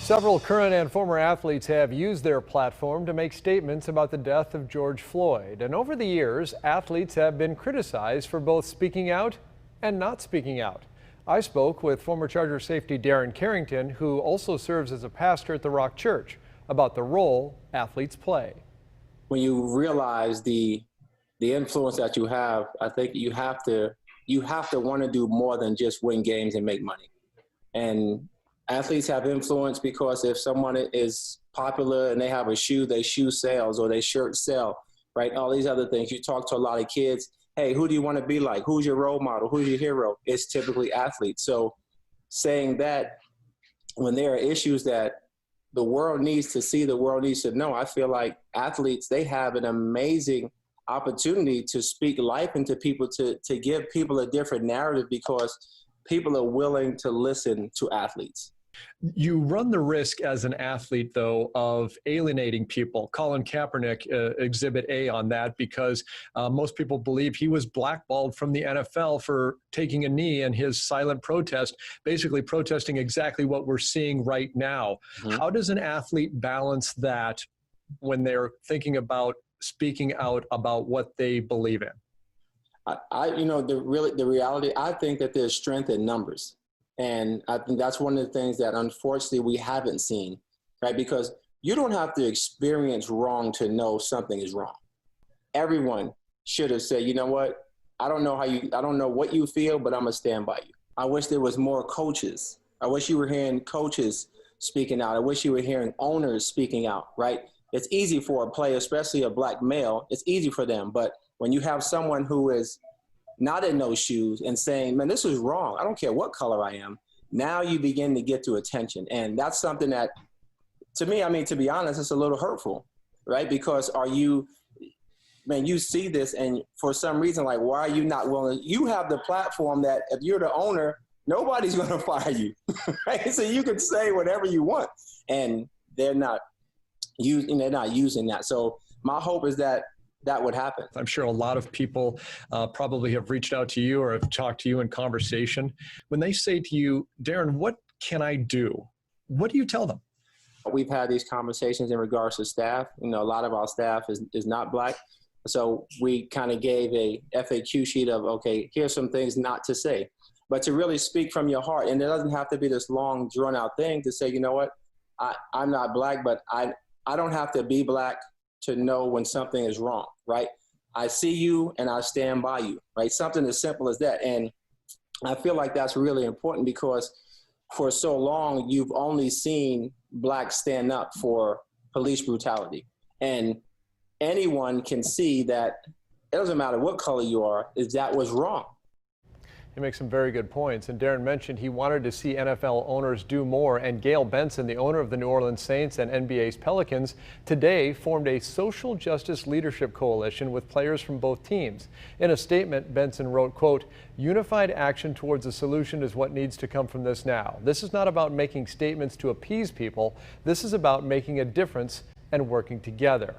Several current and former athletes have used their platform to make statements about the death of George Floyd. And over the years, athletes have been criticized for both speaking out and not speaking out. I spoke with former Charger safety Darren Carrington, who also serves as a pastor at the Rock Church, about the role athletes play. When you realize the influence that you have, I think you have to want to do more than just win games and make money. And athletes have influence because if someone is popular and they have a shoe, their shoe sells or their shirt sell, right? All these other things. You talk to a lot of kids, hey, who do you want to be like? Who's your role model? Who's your hero? It's typically athletes. So saying that when there are issues that the world needs to see, the world needs to know, I feel like athletes, they have an amazing opportunity to speak life into people, to give people a different narrative because people are willing to listen to athletes. You run the risk as an athlete, though, of alienating people. Colin Kaepernick, exhibit A on that, because most people believe he was blackballed from the NFL for taking a knee and his silent protest, basically protesting exactly what we're seeing right now. Mm-hmm. How does an athlete balance that when they're thinking about speaking out about what they believe in? The reality, I think that there's strength in numbers. And I think that's one of the things that unfortunately we haven't seen, right? Because you don't have to experience wrong to know something is wrong. Everyone should have said, you know what? I don't know what you feel, but I'm gonna stand by you. I wish there was more coaches. I wish you were hearing coaches speaking out. I wish you were hearing owners speaking out, right? It's easy for a player, especially a black male, it's easy for them. But when you have someone who is not in those shoes and saying, man, this is wrong. I don't care what color I am. Now you begin to get to attention. And that's something that, to me, to be honest, it's a little hurtful, right? Because you see this and for some reason, like, why are you not willing? You have the platform that if you're the owner, nobody's going to fire you, right? So you can say whatever you want and they're not using that. So my hope is that would happen. I'm sure a lot of people probably have reached out to you or have talked to you in conversation. When they say to you, Darren, what can I do? What do you tell them? We've had these conversations in regards to staff. A lot of our staff is not black. So we kind of gave a FAQ sheet of, okay, here's some things not to say, but to really speak from your heart. And it doesn't have to be this long drawn out thing to say, you know what, I'm not black, but I don't have to be black to know when something is wrong, right? I see you and I stand by you, right? Something as simple as that. And I feel like that's really important because for so long, you've only seen blacks stand up for police brutality. And anyone can see that it doesn't matter what color you are, that was wrong. He makes some very good points. And Darren mentioned he wanted to see NFL owners do more. And Gayle Benson, the owner of the New Orleans Saints and NBA's Pelicans, today formed a social justice leadership coalition with players from both teams. In a statement, Benson wrote, quote, "Unified action towards a solution is what needs to come from this now. This is not about making statements to appease people. This is about making a difference and working together."